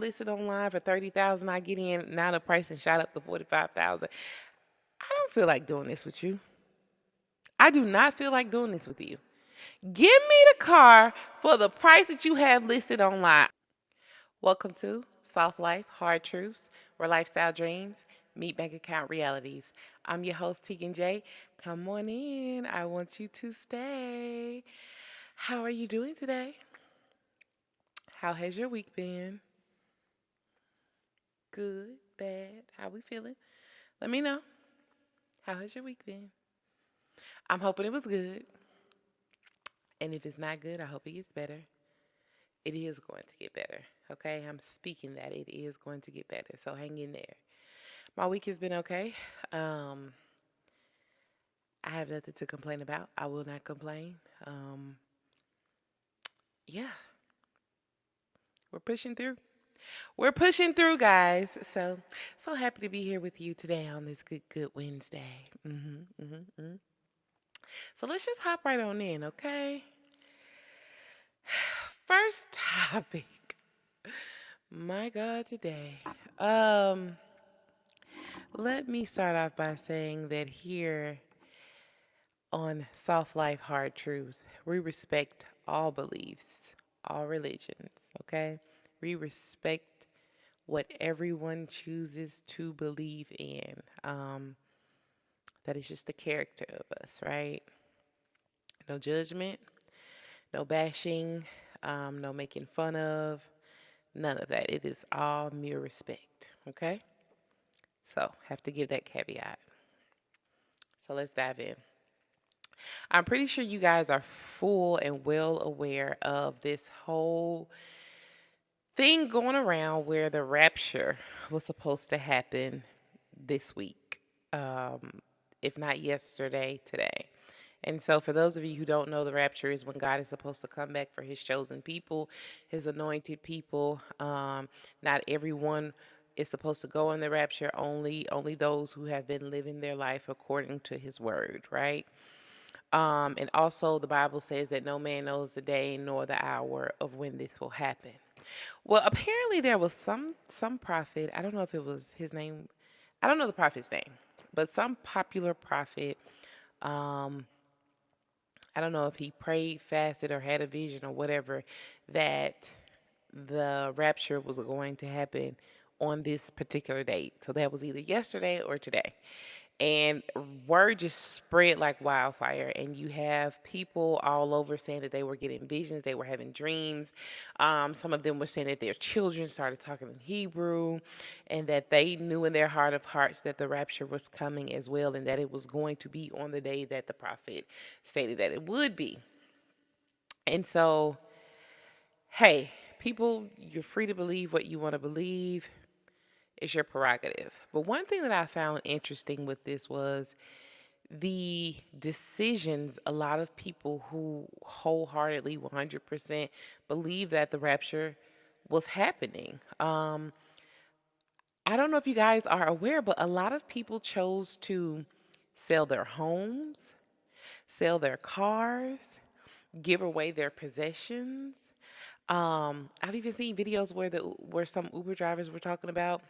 listed online for 30,000. I get in now the price and shot up to 45,000. I don't feel like doing this with you. I do not feel like doing this with you. Give me the car for the price that you have listed online. Welcome to Soft Life, Hard Truths, where lifestyle dreams meet bank account realities. I'm your host, Tegan J. Come on in. I want you to stay. How are you doing today? How has your week been? Good, bad? How we feeling? Let me know. How has your week been? I'm hoping it was good. And if it's not good, I hope it gets better. It is going to get better. Okay? I'm speaking that it is going to get better. So hang in there. My week has been okay. Um, I have nothing to complain about. I will not complain. Um, yeah, we're pushing through. We're pushing through, guys. So happy to be here with you today on this good Wednesday. So let's just hop right on in, okay? First topic. My God, today. Um, Let me start off by saying that here on Soft Life Hard Truths, we respect all beliefs, all religions, okay? We respect what everyone chooses to believe in. That is just the character of us, right? No judgment, no bashing, no making fun of, none of that. It is all mere respect, okay? So, have to give that caveat. So, let's dive in. I'm pretty sure you guys are full and well aware of this whole thing going around where the rapture was supposed to happen this week, um, if not yesterday, today. And so, for those of you who don't know, the rapture is when God is supposed to come back for his chosen people, his anointed people. Not everyone is supposed to go in the rapture, only those who have been living their life according to his word, right? And also, the Bible says that no man knows the day nor the hour of when this will happen. Well, apparently there was some prophet. I don't know if it was his name. I don't know the prophet's name, but some popular prophet. Um, I don't know if he prayed, fasted, or had a vision or whatever that the rapture was going to happen on this particular date. So that was either yesterday or today. And word just spread like wildfire. And you have people all over saying that they were getting visions, they were having dreams. Some of them were saying that their children started talking in Hebrew and that they knew in their heart of hearts that the rapture was coming as well and that it was going to be on the day that the prophet stated that it would be. And so, hey, people, you're free to believe what you want to believe. It's your prerogative. But one thing that I found interesting with this was the decisions a lot of people who wholeheartedly 100% believe that the rapture was happening. I don't know if you guys are aware, but a lot of people chose to sell their homes, sell their cars, give away their possessions. I've even seen videos where some Uber drivers were talking about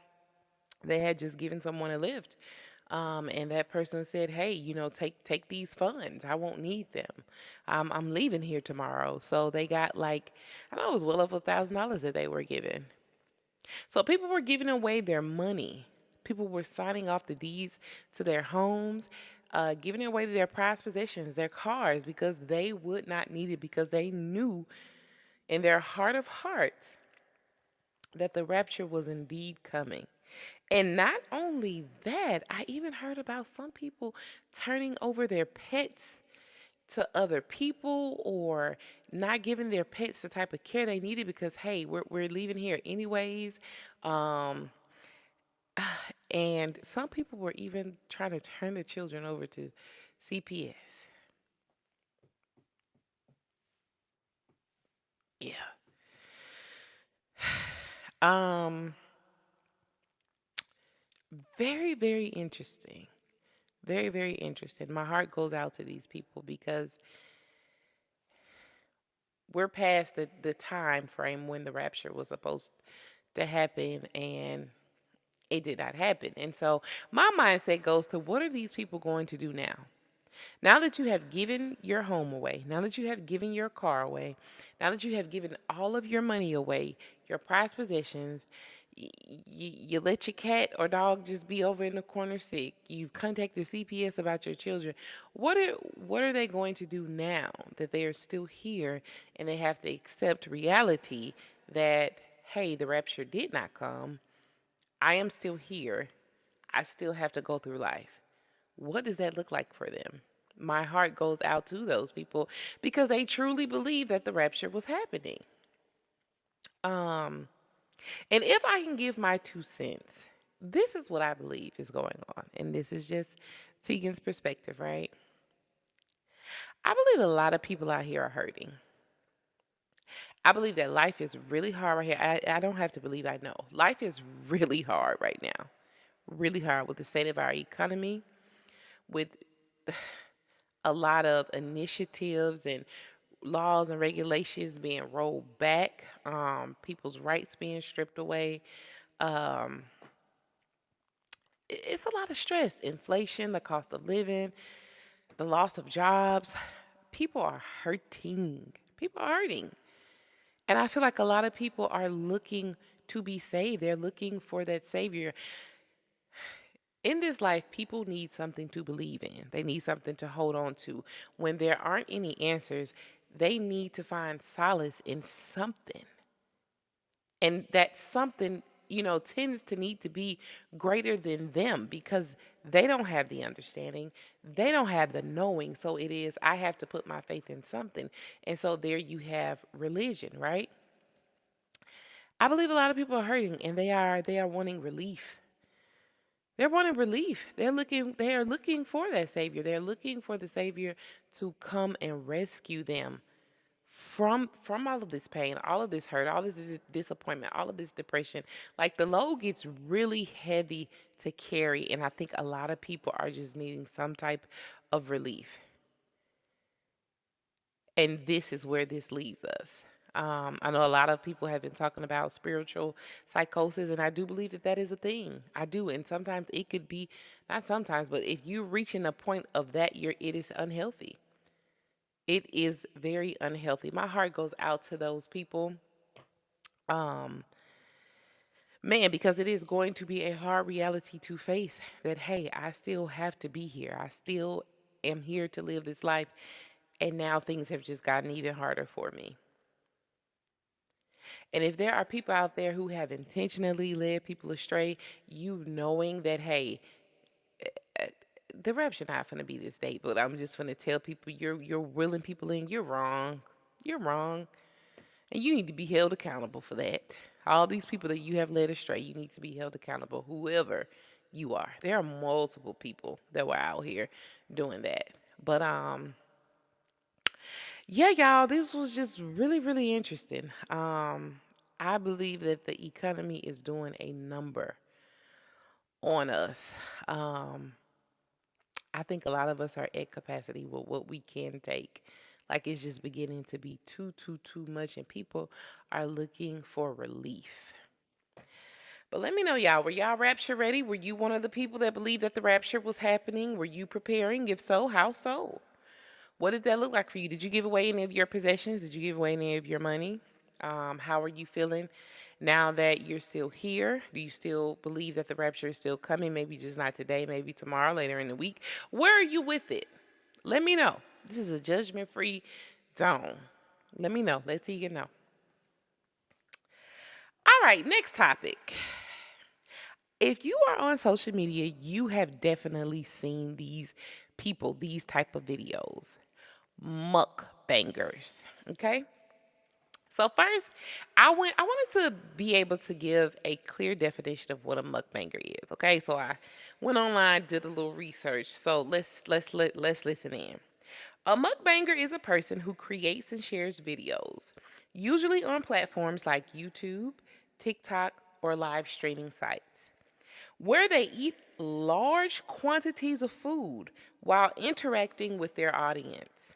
they had just given someone a lift. And that person said, "Hey, take these funds. I won't need them. I'm leaving here tomorrow." So they got like, I know it was well over $1,000 that they were given. So people were giving away their money. People were signing off the deeds to their homes, giving away their prized possessions, their cars, because they would not need it because they knew in their heart of hearts that the rapture was indeed coming. And not only that, I even heard about some people turning over their pets to other people or not giving their pets the type of care they needed because, hey, we're leaving here anyways. Um, and some people were even trying to turn the children over to CPS. Yeah. Um, very interesting. Very interesting. My heart goes out to these people because we're past the time frame when the rapture was supposed to happen, and it did not happen. And so my mindset goes to, what are these people going to do now? Now that you have given your home away, now that you have given your car away, now that you have given all of your money away, your prized possessions, you let your cat or dog just be over in the corner sick. You've contacted CPS about your children. What are they going to do now that they are still here and they have to accept reality that, hey, the rapture did not come. I am still here. I still have to go through life. What does that look like for them? My heart goes out to those people because they truly believe that the rapture was happening. Um, and if I can give my 2 cents, this is what I believe is going on. And this is just Teigen's perspective, right? I believe a lot of people out here are hurting. I believe that life is really hard right here. I don't have to believe, I know. Life is really hard right now. Really hard with the state of our economy, with a lot of initiatives and laws and regulations being rolled back, people's rights being stripped away. Um, it's a lot of stress. Inflation, the cost of living, the loss of jobs. People are hurting. People are hurting. And I feel like a lot of people are looking to be saved. They're looking for that savior. In this life, people need something to believe in. They need something to hold on to. When there aren't any answers, they need to find solace in something. And that something, tends to need to be greater than them because they don't have the understanding. They don't have the knowing. So it is, I have to put my faith in something. And so there you have religion, right? I believe a lot of people are hurting and they are wanting relief. They're wanting relief. They are looking for that savior. They're looking for the savior to come and rescue them from all of this pain, all of this hurt, all this disappointment, all of this depression. Like the load gets really heavy to carry, and I think a lot of people are just needing some type of relief. And this is where this leaves us. I know a lot of people have been talking about spiritual psychosis, and I do believe that that is a thing. I do, and sometimes it could be, not sometimes, but if you're reaching a point of that, it is unhealthy. It is very unhealthy. My heart goes out to those people, um, man, because it is going to be a hard reality to face. That hey, I still have to be here. I still am here to live this life, and now things have just gotten even harder for me. And if there are people out there who have intentionally led people astray, you knowing that, hey, uh, the rapture not going to be this date, but I'm just going to tell people you're willing people in. You're wrong. You're wrong, and you need to be held accountable for that. All these people that you have led astray, you need to be held accountable. Whoever you are, there are multiple people that were out here doing that. But yeah, y'all, this was just really, really interesting. I believe that the economy is doing a number on us. Um, I think a lot of us are at capacity with what we can take. Like it's just beginning to be too much, and people are looking for relief. But let me know, y'all. Were y'all rapture ready? Were you one of the people that believed that the rapture was happening? Were you preparing? If so, how so? What did that look like for you? Did you give away any of your possessions? Did you give away any of your money? How are you feeling now that you're still here? Do you still believe that the rapture is still coming? Maybe just not today, maybe tomorrow, later in the week. Where are you with it? Let me know. This is a judgment free zone. Let me know. Let Tegan know. All right, next topic. If you are on social media, you have definitely seen these people, these type of videos. Mukbangers. Okay? So first, I wanted to be able to give a clear definition of what a mukbanger is. Okay? So I went online, did a little research. So let's listen in. A mukbanger is a person who creates and shares videos, usually on platforms like YouTube, TikTok, or live streaming sites, where they eat large quantities of food while interacting with their audience.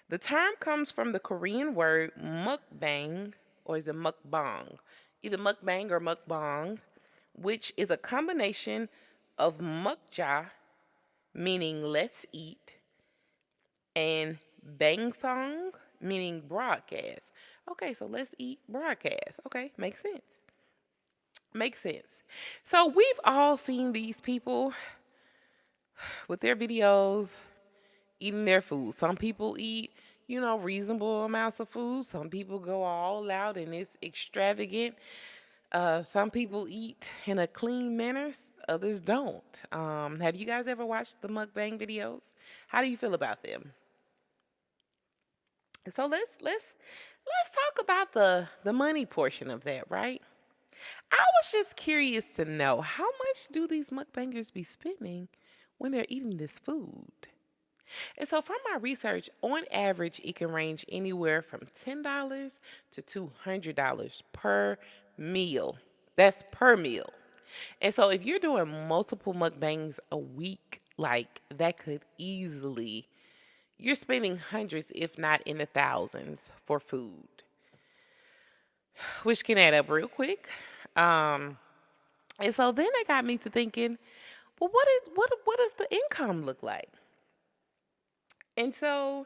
The term comes from the Korean word mukbang, or is it mukbang? either mukbang or mukbang, which is a combination of mukja, meaning let's eat, and bang song, meaning broadcast. Okay, so let's eat broadcast. Okay, makes sense. Makes sense. So we've all seen these people with their videos eating their food. Some people eat, reasonable amounts of food. Some people go all out and it's extravagant. Some people eat in a clean manner, others don't. Have you guys ever watched the mukbang videos? How do you feel about them? So let's talk about the money portion of that, right? I was just curious to know how much do these mukbangers be spending when they're eating this food? And so from my research, on average, it can range anywhere from $10 to $200 per meal. That's per meal. And so if you're doing multiple mukbangs a week, like that could easily, you're spending hundreds, if not in the thousands, for food, which can add up real quick. Um, and so then it got me to thinking, well, what does the income look like? And so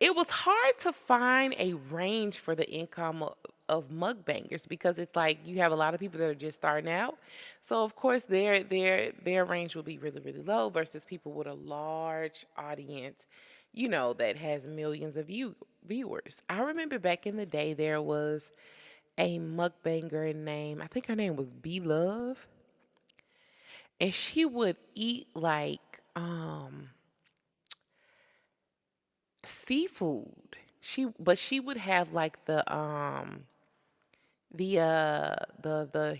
it was hard to find a range for the income of mukbangers because it's like you have a lot of people that are just starting out. So of course their range will be really really low versus people with a large audience, that has millions of viewers. I remember back in the day there was a mukbanger named, I think her name was B Love, and she would eat like seafood. She would have like the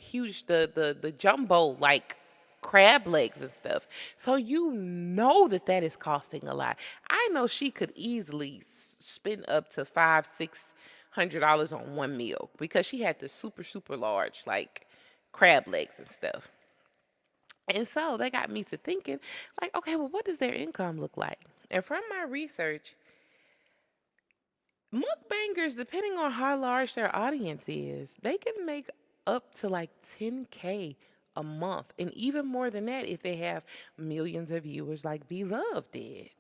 huge the jumbo like crab legs and stuff. So that is costing a lot. I know she could easily spend up to $500-600 on one meal because she had the super super large like crab legs and stuff. And so that got me to thinking, like, okay, well, what does their income look like? And from my research, mukbangers, depending on how large their audience is, they can make up to like 10K a month, and even more than that if they have millions of viewers like Beloved did.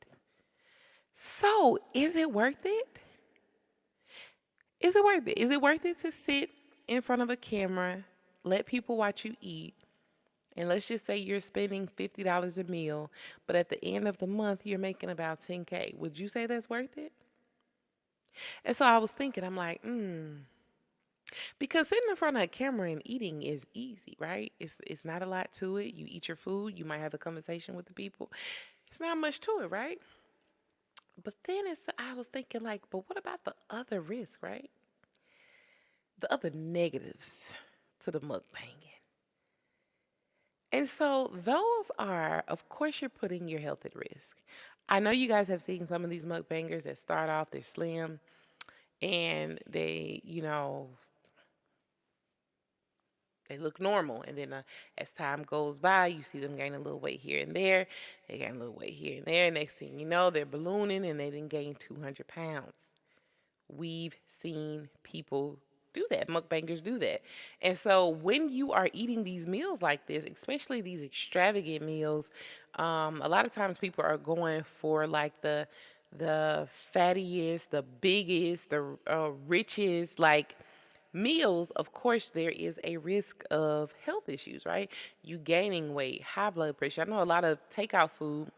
So, is it worth it? Is it worth it? Is it worth it to sit in front of a camera, let people watch you eat, and let's just say you're spending $50 a meal, but at the end of the month you're making about 10K? Would you say that's worth it? And so I was thinking, I'm like, because sitting in front of a camera and eating is easy, right? It's not a lot to it. You eat your food, you might have a conversation with the people. It's not much to it, right? But then I was thinking like, but what about the other risk, right? The other negatives to the mukbanging. And so those are, of course, you're putting your health at risk. I know you guys have seen some of these mukbangers that start off, they're slim and they look normal, and then as time goes by, you see them gain a little weight here and there. They gain a little weight here and there. Next thing you know, they're ballooning, and they didn't gain 200 pounds. We've seen people do that. Mukbangers do that. And so when you are eating these meals like this, especially these extravagant meals, a lot of times people are going for like the fattiest, the biggest, the richest, like meals. Of course, there is a risk of health issues, right? You gaining weight, high blood pressure. I know a lot of takeout food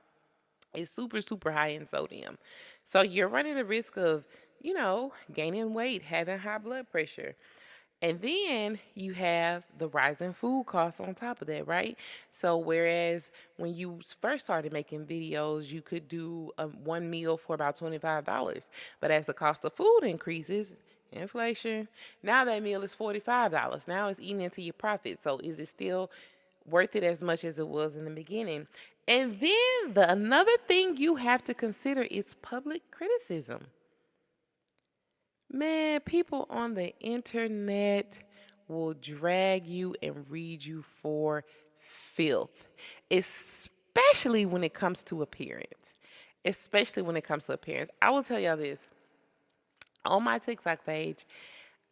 is super, super high in sodium. So you're running the risk of, gaining weight, having high blood pressure. And then you have the rising food costs on top of that, right? So whereas when you first started making videos, you could do one meal for about $25. But as the cost of food increases, inflation, now that meal is $45. Now it's eating into your profit. So is it still worth it as much as it was in the beginning? And then another thing you have to consider is public criticism. Man, people on the internet will drag you and read you for filth, especially when it comes to appearance. Especially when it comes to appearance. I will tell y'all this, on my TikTok page,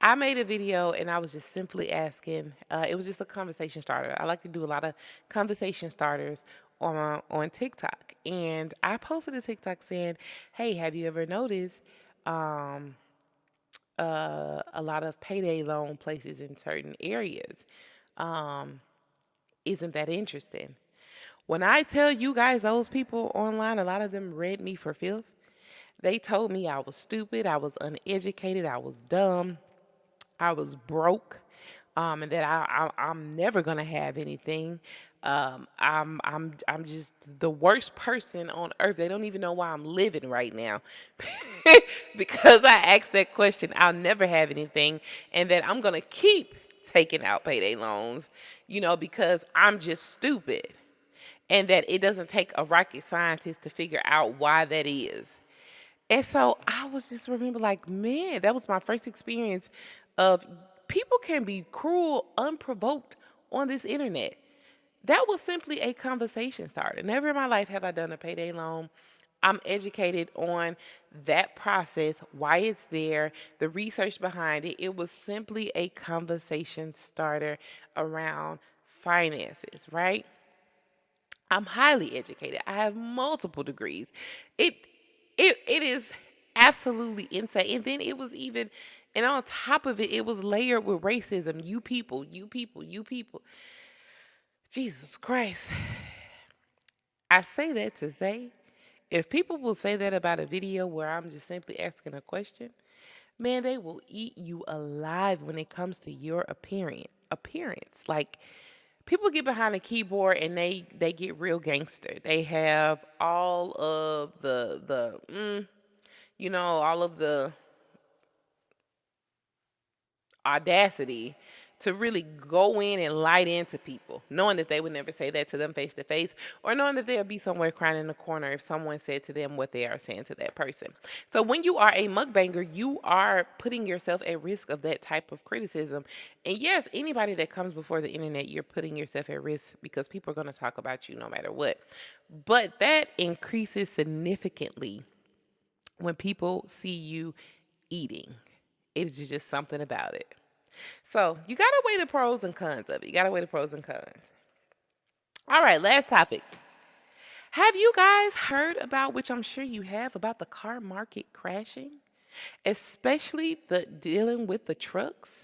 I made a video and I was just simply asking. It was just a conversation starter. I like to do a lot of conversation starters on TikTok, and I posted a TikTok saying, "Hey, have you ever noticed um, a lot of payday loan places in certain areas? Um, isn't that interesting?" When I tell you guys, those people online, a lot of them read me for filth. They told me I was stupid, I was uneducated, I was dumb, I was broke, and that I'm never gonna have anything. I'm just the worst person on earth. They don't even know why I'm living right now, because I asked that question. I'll never have anything, and that I'm gonna keep taking out payday loans, because I'm just stupid, and that it doesn't take a rocket scientist to figure out why that is. And so I was just remember like, man, that was my first experience of people can be cruel, unprovoked on this internet. That was simply a conversation starter. Never in my life have I done a payday loan. I'm educated on that process, why it's there, the research behind it. It was simply a conversation starter around finances, right? I'm highly educated. I have multiple degrees. It it is absolutely insane. And then it was even, and on top of it, it was layered with racism. You people, you people, you people. Jesus Christ. I say that to say, if people will say that about a video where I'm just simply asking a question, man, they will eat you alive when it comes to your appearance. Like, people get behind a keyboard and they get real gangster. They have all of all of the audacity to really go in and light into people, knowing that they would never say that to them face to face, or knowing that they'll be somewhere crying in the corner if someone said to them what they are saying to that person. So when you are a mukbanger, you are putting yourself at risk of that type of criticism. And yes, anybody that comes before the internet, you're putting yourself at risk because people are going to talk about you no matter what. But that increases significantly when people see you eating. It's just something about it. So you gotta weigh the pros and cons of it. You gotta weigh the pros and cons. All right, last topic. Have you guys heard about, which I'm sure you have, about the car market crashing, especially the dealing with the trucks?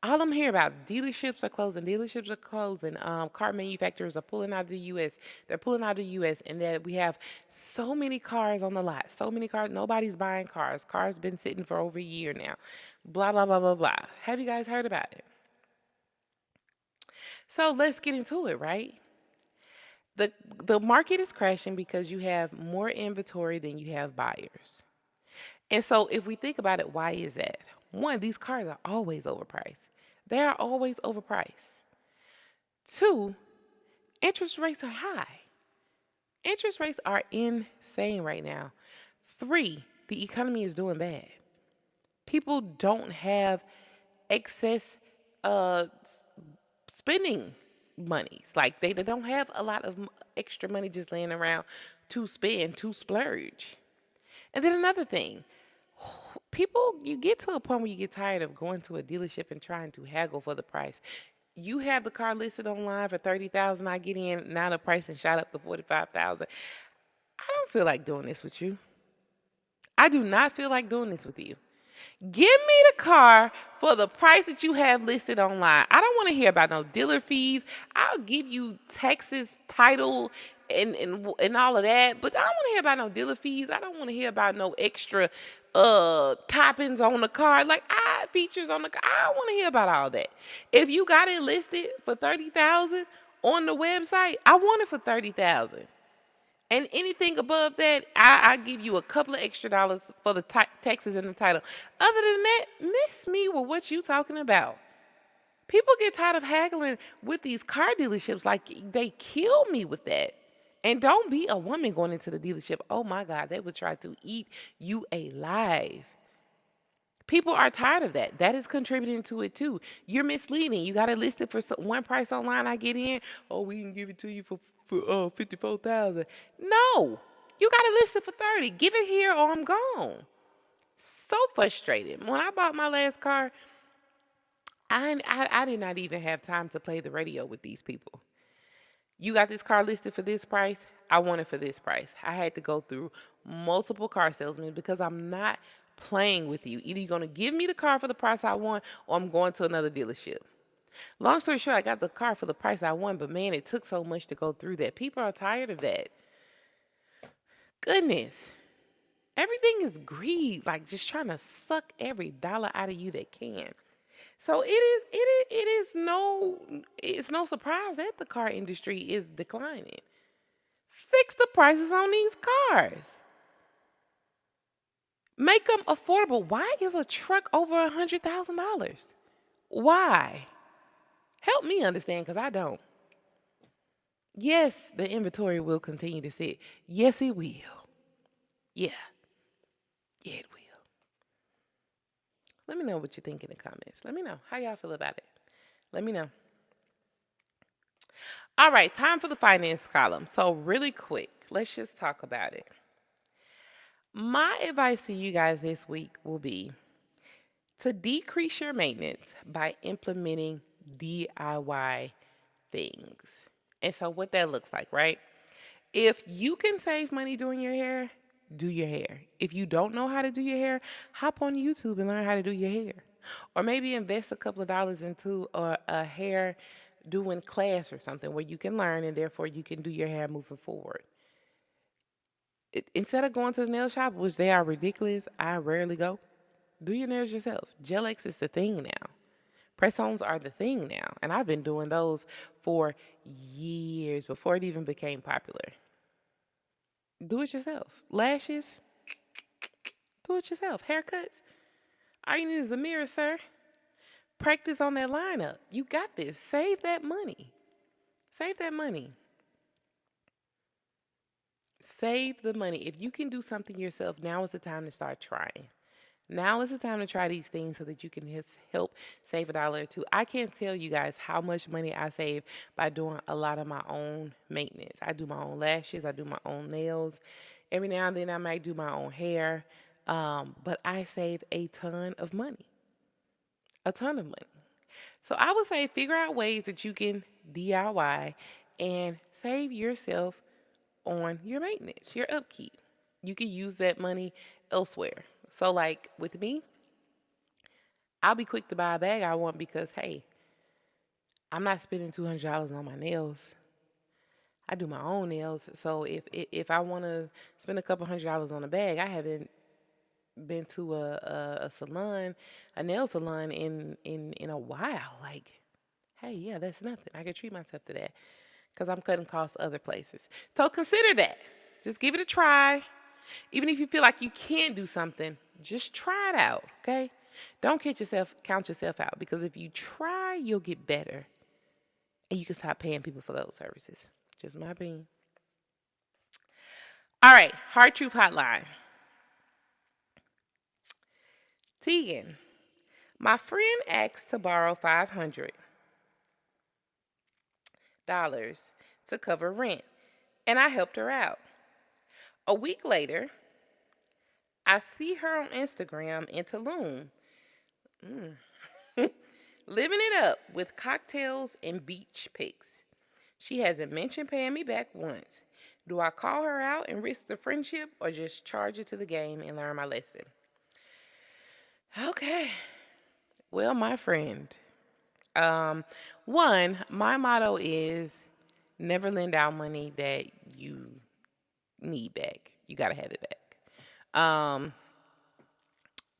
All I'm hearing about, dealerships are closing. Dealerships are closing. Car manufacturers are pulling out of the U.S. They're pulling out of the U.S. And that we have so many cars on the lot. So many cars. Nobody's buying cars. Cars been sitting for over a year now. Blah blah blah blah blah. Have you guys heard about it? So let's get into it, right? The the market is crashing because you have more inventory than you have buyers. And so if we think about it, why is that? One, these cars are always overpriced. They are always overpriced. Two, interest rates are high. Interest rates are insane right now. Three, the economy is doing bad. People don't have excess uh spending monies. Like they don't have a lot of extra money just laying around to spend, to splurge. And then another thing, people, you get to a point where you get tired of going to a dealership and trying to haggle for the price. You have the car listed online for 30,000. I get in, now the price has shot up to 45,000. I don't feel like doing this with you. I do not feel like doing this with you. Give me the car for the price that you have listed online. I don't want to hear about no dealer fees. I'll give you Texas title and all of that, but I don't want to hear about no dealer fees. I don't want to hear about no extra toppings on the car, like features on the car. I don't want to hear about all that. If you got it listed for 30,000 on the website, I want it for 30,000. And anything above that, I give you a couple of extra dollars for the taxes and the title. Other than that, miss me with what you talking about. People get tired of haggling with these car dealerships. Like, they kill me with that. And don't be a woman going into the dealership. Oh my God, they would try to eat you alive. People are tired of that. That is contributing to it too. You're misleading. You got it listed for one price online. I get in. Oh, we can give it to you for 54,000. No, you got it listed for 30. Give it here or I'm gone. So frustrated. When I bought my last car, I did not even have time to play the radio with these people. You got this car listed for this price. I want it for this price. I had to go through multiple car salesmen because I'm not playing with you. Either you're going to give me the car for the price I want or I'm going to another dealership. Long story short, I got the car for the price I want, but man, it took so much to go through that. People are tired of that. Goodness. Everything is greed, like just trying to suck every dollar out of you that can. So it's no surprise that the car industry is declining. Fix the prices on these cars. Make them affordable. Why is a truck over $100,000? Why? Help me understand because I don't. Yes, the inventory will continue to sit. Yes, it will. Yeah, yeah, it will. Let me know what you think in the comments. Let me know how y'all feel about it. Let me know. All right, time for the finance column. So, really quick, let's just talk about it. My advice to you guys this week will be to decrease your maintenance by implementing DIY things. And so, what that looks like, right? If you can save money doing your hair, do your hair. If you don't know how to do your hair, hop on YouTube and learn how to do your hair. Or maybe invest a couple of dollars into a hair doing class or something where you can learn and therefore you can do your hair moving forward. Instead of going to the nail shop, which they are ridiculous, I rarely go. Do your nails yourself. Gel X is the thing now. Press-ons are the thing now, and I've been doing those for years before it even became popular. Do it yourself. Lashes, do it yourself. Haircuts, all you need is a mirror, sir. Practice on that lineup. You got this. Save that money. Save that money. Save the money. If you can do something yourself, now is the time to start trying. Now is the time to try these things so that you can help save a dollar or two. I can't tell you guys how much money I save by doing a lot of my own maintenance. I do my own lashes, I do my own nails. Every now and then I might do my own hair, but I save a ton of money. A ton of money. So I would say figure out ways that you can DIY and save yourself on your maintenance, your upkeep. You can use that money elsewhere. So, like with me, I'll be quick to buy a bag I want because, hey, I'm not spending $200 on my nails. I do my own nails. So if I want to spend a couple $100 on a bag, I haven't been to a salon, a nail salon in a while. Like, hey, yeah, that's nothing. I can treat myself to that because I'm cutting costs other places. So consider that. Just give it a try. Even if you feel like you can't do something, just try it out, okay? Don't count yourself out because if you try, you'll get better and you can stop paying people for those services. Just my opinion. All right, Hard Truth Hotline. Teigen, my friend asked to borrow $500 to cover rent, and I helped her out. A week later, I see her on Instagram in Tulum, mm, living it up with cocktails and beach pics. She hasn't mentioned paying me back once. Do I call her out and risk the friendship or just charge it to the game and learn my lesson? Okay. Well, my friend, um, one, my motto is never lend out money that you need back. You got to have it back.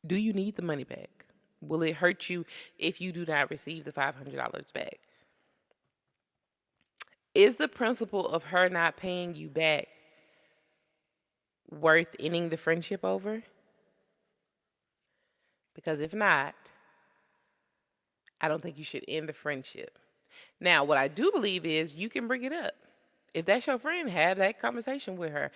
Do you need the money back? Will it hurt you if you do not receive the $500 back? Is the principle of her not paying you back worth ending the friendship over? Because if not, I don't think you should end the friendship. Now, what I do believe is you can bring it up. If that's your friend, have that conversation with her.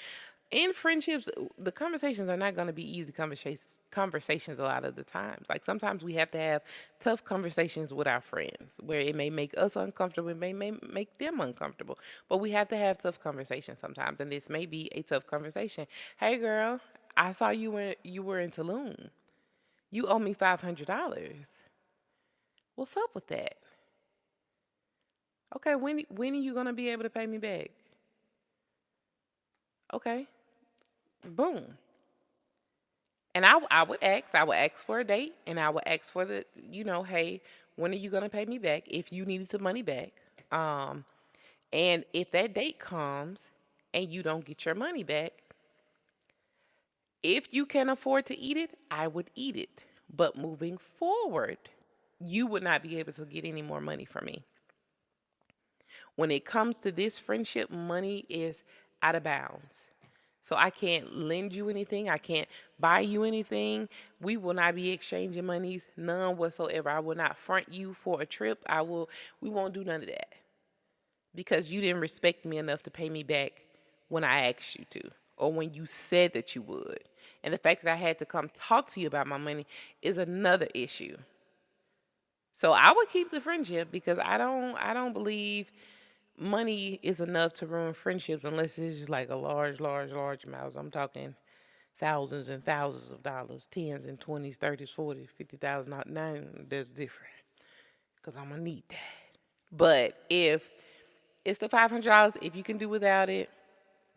In friendships, the conversations are not going to be easy conversations a lot of the times. Like sometimes we have to have tough conversations with our friends where it may make us uncomfortable, it may make them uncomfortable. But we have to have tough conversations sometimes, and this may be a tough conversation. Hey, girl, I saw you were in Tulum. You owe me $500. What's up with that? Okay, when are you gonna be able to pay me back? Okay, boom. And I would ask for a date, and I would ask for hey, when are you gonna pay me back if you needed the money back? Um, and if that date comes and you don't get your money back, if you can afford to eat it, I would eat it. But moving forward, you would not be able to get any more money from me. When it comes to this friendship, money is out of bounds. So I can't lend you anything. I can't buy you anything. We will not be exchanging monies, none whatsoever. I will not front you for a trip. We won't do none of that because you didn't respect me enough to pay me back when I asked you to or when you said that you would. And the fact that I had to come talk to you about my money is another issue. So I would keep the friendship because I don't believe money is enough to ruin friendships unless it's just like a large amount. I'm talking thousands and thousands of dollars, tens and twenties, thirties, 40s, 50,000. Now there's different because I'm gonna need that. But if it's the $500, if you can do without it,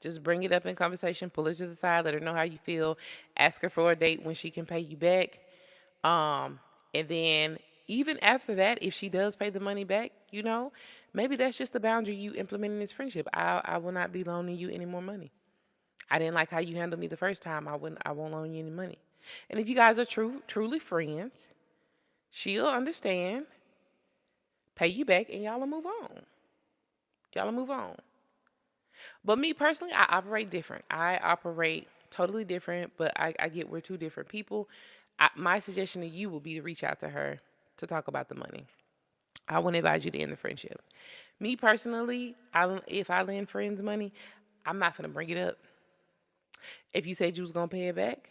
just bring it up in conversation, pull her to the side, let her know how you feel, ask her for a date when she can pay you back. Um, and then even after that, if she does pay the money back, maybe that's just the boundary you implement in this friendship. I will not be loaning you any more money. I didn't like how you handled me the first time. I won't loan you any money. And if you guys are truly friends, she'll understand, pay you back, and y'all will move on. Y'all will move on. But me personally, I operate different. I operate totally different, but I get we're two different people. My suggestion to you will be to reach out to her to talk about the money. I wouldn't advise you to end the friendship. Me personally, if I lend friends money, I'm not gonna bring it up. If you said you was gonna pay it back.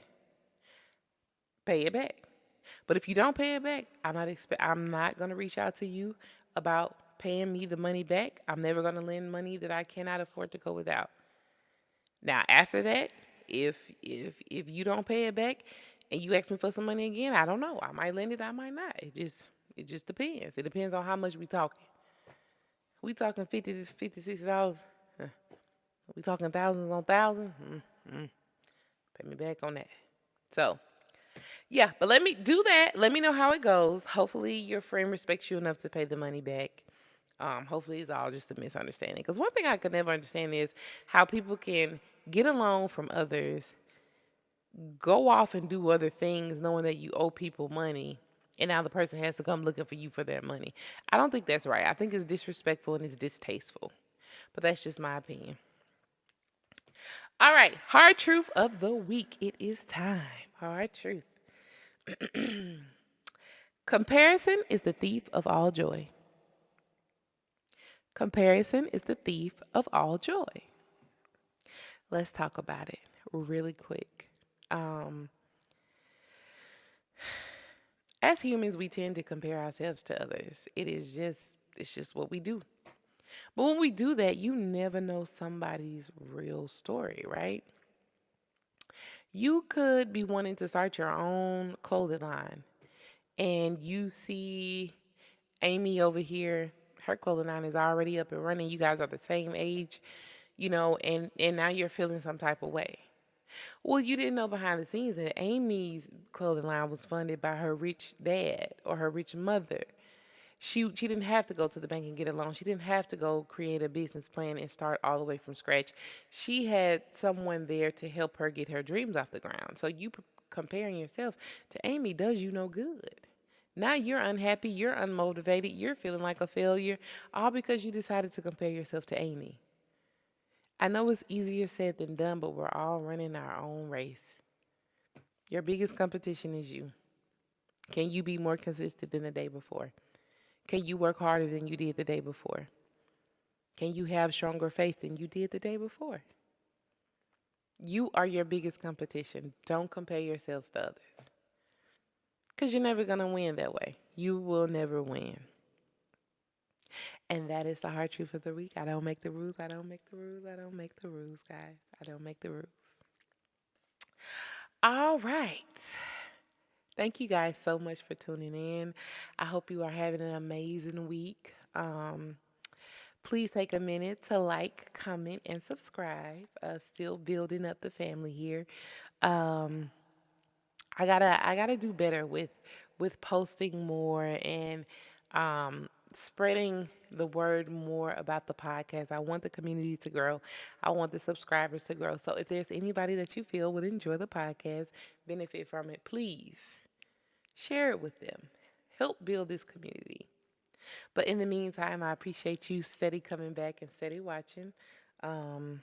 But if you don't pay it back, I'm not gonna reach out to you about paying me the money back. I'm never gonna lend money that I cannot afford to go without. Now after that, if you don't pay it back and you ask me for some money again, I don't know. I might lend it, I might not. It just depends. It depends on how much we talking. We talking 50 to 50, $60. Huh. We talking thousands on thousands. Pay me back on that. So yeah, but let me do that. Let me know how it goes. Hopefully your friend respects you enough to pay the money back. Hopefully it's all just a misunderstanding. Because one thing I could never understand is how people can get a loan from others, go off and do other things knowing that you owe people money, and now the person has to come looking for you for their money. I don't think that's right. I think it's disrespectful and it's distasteful. But that's just my opinion. All right, hard truth of the week. It is time. Hard truth. Comparison is the thief of all joy. Comparison is the thief of all joy. Let's talk about it really quick. Um, as humans, we tend to compare ourselves to others. It's just what we do. But when we do that, you never know somebody's real story, right? You could be wanting to start your own clothing line and you see Amy over here, her clothing line is already up and running. You guys are the same age, and now you're feeling some type of way. Well, you didn't know behind the scenes that Amy's clothing line was funded by her rich dad or her rich mother. She didn't have to go to the bank and get a loan. She didn't have to go create a business plan and start all the way from scratch. She had someone there to help her get her dreams off the ground. So comparing yourself to Amy does you no good. Now you're unhappy, you're unmotivated, you're feeling like a failure, all because you decided to compare yourself to Amy. I know it's easier said than done, but we're all running our own race. Your biggest competition is you. Can you be more consistent than the day before? Can you work harder than you did the day before? Can you have stronger faith than you did the day before? You are your biggest competition. Don't compare yourselves to others because you're never going to win that way. You will never win. And that is the hard truth of the week. I don't make the rules. I don't make the rules. I don't make the rules, guys. I don't make the rules. All right. Thank you guys so much for tuning in. I hope you are having an amazing week. Please take a minute to like, comment, and subscribe. Still building up the family here. Um, I gotta do better with posting more and spreading the word more about the podcast. I want the community to grow. I want the subscribers to grow. So if there's anybody that you feel would enjoy the podcast, benefit from it, please share it with them. Help build this community. But in the meantime, I appreciate you steady coming back and steady watching. Um,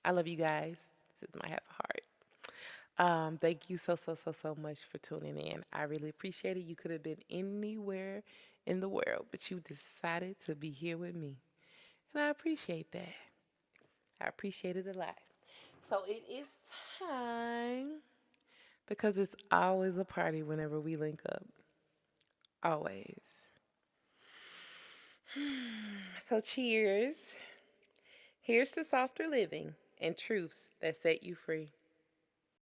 I love you guys. This is my half a heart. Thank you so, so, so, so much for tuning in. I really appreciate it. You could have been anywhere in the world, but you decided to be here with me. And I appreciate that. I appreciate it a lot. So it is time because it's always a party whenever we link up. Always. So cheers. Here's to softer living and truths that set you free.